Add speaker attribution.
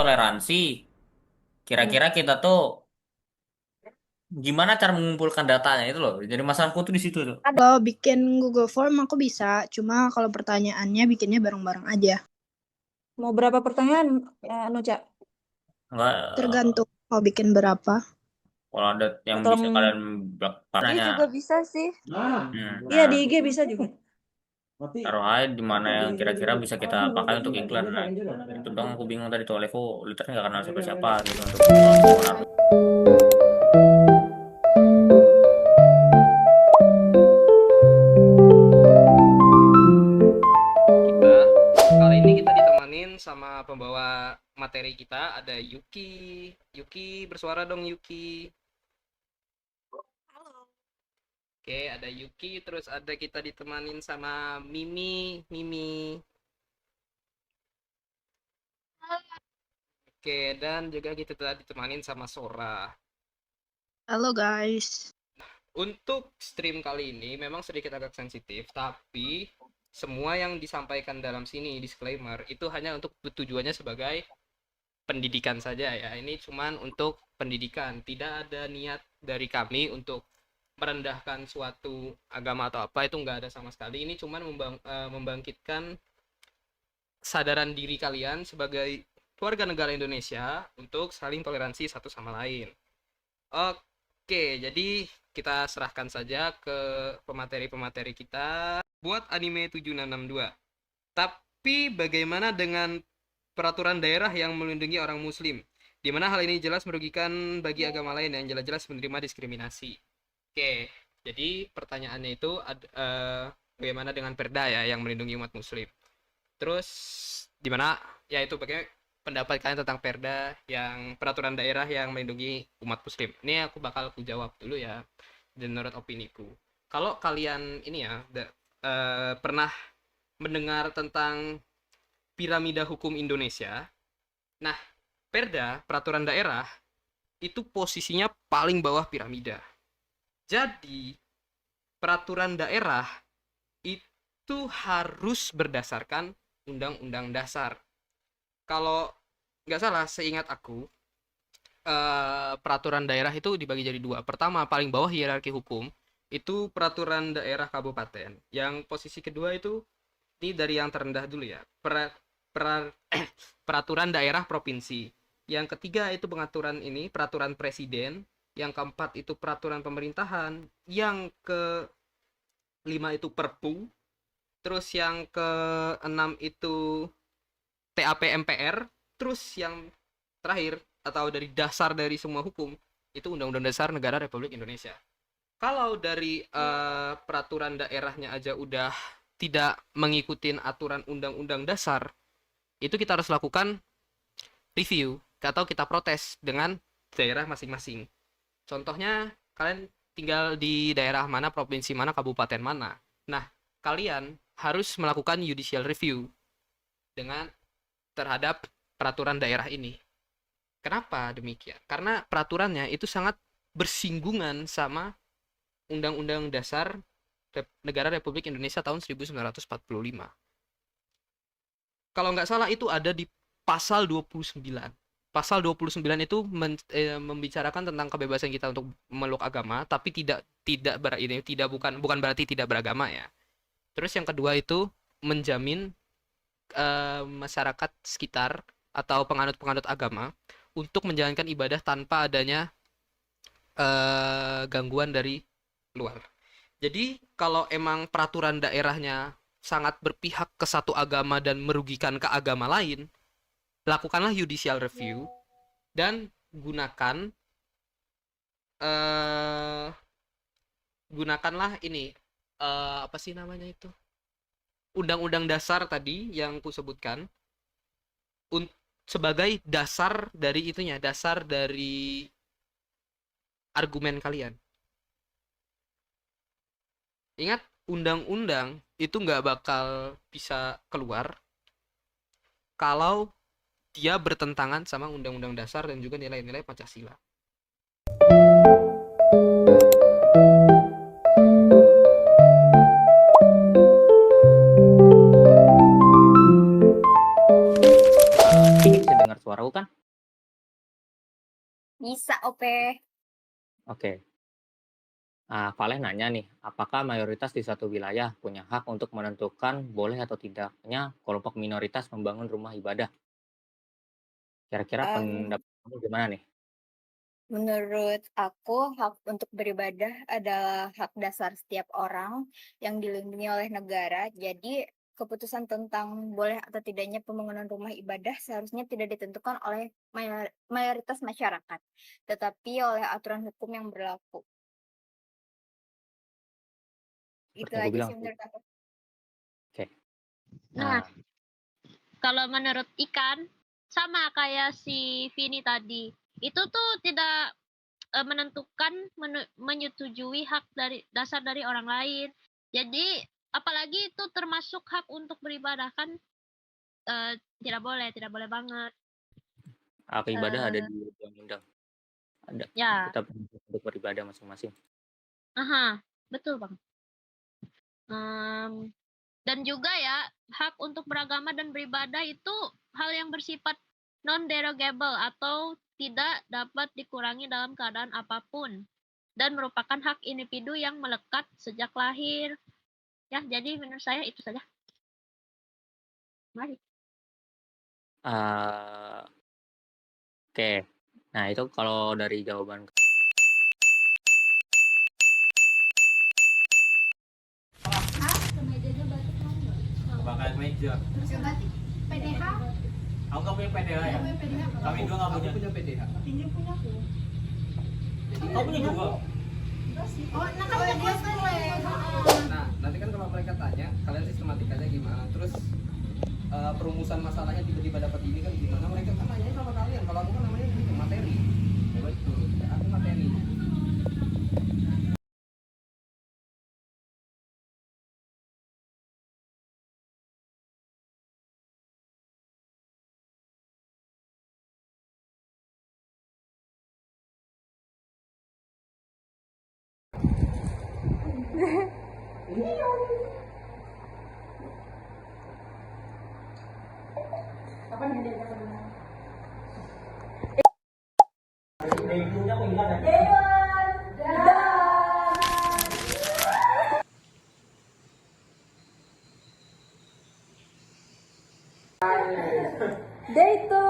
Speaker 1: toleransi, kira-kira kita tuh gimana cara mengumpulkan datanya itu loh. Jadi masalahku tuh di situ tuh.
Speaker 2: Kalau bikin Google Form aku bisa, cuma kalau pertanyaannya bikinnya bareng-bareng aja.
Speaker 3: Mau berapa pertanyaan, Noca?
Speaker 1: Enggak,
Speaker 2: Tergantung mau bikin berapa.
Speaker 1: kalau ada yang
Speaker 3: Atau
Speaker 1: bisa kalian
Speaker 4: IG
Speaker 1: nanya,
Speaker 4: juga bisa sih.
Speaker 3: iya
Speaker 1: nah,
Speaker 3: di IG bisa juga.
Speaker 1: taruh aja di mana yang kira-kira bisa kita pakai untuk iklan. Nah, itu dong aku bingung tadi tuh Levo literally nggak kenal siapa-siapa gitu untuk menaruh.
Speaker 5: Kita kali ini kita ditemanin sama pembawa materi kita ada Yuki. Yuki bersuara dong Yuki.
Speaker 4: Halo.
Speaker 5: Oke, ada Yuki, terus ada kita ditemanin sama Mimi. Mimi. Oke, dan juga kita ditemanin sama Sora.
Speaker 2: Halo guys.
Speaker 5: Untuk stream kali ini memang sedikit agak sensitif, tapi semua yang disampaikan dalam sini disclaimer itu hanya untuk tujuannya sebagai pendidikan saja ya. Ini cuman untuk pendidikan, tidak ada niat dari kami untuk merendahkan suatu agama atau apa, itu nggak ada sama sekali. Ini cuman membangkitkan sadaran diri kalian sebagai warga negara Indonesia untuk saling toleransi satu sama lain. Oke, jadi kita serahkan saja ke pemateri-pemateri kita buat anime 7662. Tapi bagaimana dengan peraturan daerah yang melindungi orang muslim? Di mana hal ini jelas merugikan bagi agama lain yang jelas-jelas menerima diskriminasi. Oke, jadi pertanyaannya itu bagaimana dengan perda ya yang melindungi umat muslim? Terus di mana ya itu bagaimana pendapat kalian tentang perda yang peraturan daerah yang melindungi umat muslim? Ini aku bakal jawab dulu ya menurut opiniku. Kalau kalian ini ya pernah mendengar tentang piramida hukum Indonesia, nah perda peraturan daerah itu posisinya paling bawah piramida. Jadi peraturan daerah itu harus berdasarkan undang-undang dasar. Kalau nggak salah seingat aku peraturan daerah itu dibagi jadi dua. Pertama paling bawah hierarki hukum itu peraturan daerah kabupaten. Yang posisi kedua itu ini dari yang terendah dulu ya. Peraturan daerah provinsi. Yang ketiga itu pengaturan ini peraturan presiden. Yang keempat itu peraturan pemerintahan. Yang kelima itu perpu. Terus yang keenam itu TAP MPR. Terus yang terakhir atau dari dasar dari semua hukum itu Undang-Undang Dasar Negara Republik Indonesia. Kalau dari peraturan daerahnya aja udah tidak mengikuti aturan Undang-Undang Dasar, itu kita harus lakukan review atau kita protes dengan daerah masing-masing. Contohnya kalian tinggal di daerah mana, provinsi mana, kabupaten mana. Nah, kalian harus melakukan judicial review dengan terhadap peraturan daerah ini. Kenapa demikian? Karena peraturannya itu sangat bersinggungan sama Undang-Undang Dasar Negara Republik Indonesia tahun 1945. Kalau nggak salah itu ada di pasal 29. Pasal 29 itu membicarakan tentang kebebasan kita untuk memeluk agama, tapi bukan berarti tidak beragama ya. Terus yang kedua itu menjamin masyarakat sekitar atau penganut-penganut agama untuk menjalankan ibadah tanpa adanya gangguan dari luar. Jadi kalau emang peraturan daerahnya sangat berpihak ke satu agama dan merugikan ke agama lain, lakukanlah judicial review dan gunakanlah ini apa sih namanya itu? Undang-undang dasar tadi yang ku sebutkan sebagai dasar dari itunya, dasar dari argumen kalian. Ingat, undang-undang itu nggak bakal bisa keluar kalau dia bertentangan sama undang-undang dasar dan juga nilai-nilai Pancasila.
Speaker 1: dengar suaraku kan?
Speaker 4: Bisa, OP.
Speaker 1: Oke. Valeh nanya nih, apakah mayoritas di satu wilayah punya hak untuk menentukan boleh atau tidaknya kelompok minoritas membangun rumah ibadah? Kira-kira
Speaker 4: Em,
Speaker 1: pendapat kamu gimana nih?
Speaker 4: Menurut aku, hak untuk beribadah adalah hak dasar setiap orang yang dilindungi oleh negara. Jadi, keputusan tentang boleh atau tidaknya pembangunan rumah ibadah seharusnya tidak ditentukan oleh mayoritas masyarakat, tetapi oleh aturan hukum yang berlaku.
Speaker 1: Seperti
Speaker 4: Itu
Speaker 1: yang gue
Speaker 4: aja
Speaker 1: bilang
Speaker 4: sih
Speaker 1: sih.
Speaker 4: menurut aku.
Speaker 1: Oke.
Speaker 6: Nah,
Speaker 1: Nah,
Speaker 6: kalau menurut Ikan, sama kayak si Vini tadi, itu tuh tidak menentukan menyetujui hak dari dasar dari orang lain. Jadi apalagi itu termasuk hak untuk beribadah kan, tidak boleh banget.
Speaker 1: hak ibadah ada
Speaker 6: Eh,
Speaker 1: di undang-undang. Ada.
Speaker 6: ya,
Speaker 1: Kita berhak untuk beribadah masing-masing.
Speaker 6: aha, betul bang. Dan juga ya hak untuk beragama dan beribadah itu hal yang bersifat non-derogable atau tidak dapat dikurangi dalam keadaan apapun dan merupakan hak individu yang melekat sejak lahir. Ya, jadi menurut saya itu saja. Mari.
Speaker 1: Eh, Oke. Nah, itu kalau dari jawaban.
Speaker 7: Kebakaran meja. Aku nggak punya PDH ya? Kami dua nggak punya. Punya PDH. Ini punya aku. Kau punya juga?
Speaker 5: Nah, nanti kan kalau mereka tanya, kalian sistematikanya gimana? Terus perumusan masalahnya tiba-tiba dapat ini kan gimana? Mereka kan nanya sama kalian. Kalau aku kan namanya itu materi. Betul. Aku materi.
Speaker 3: Day 2.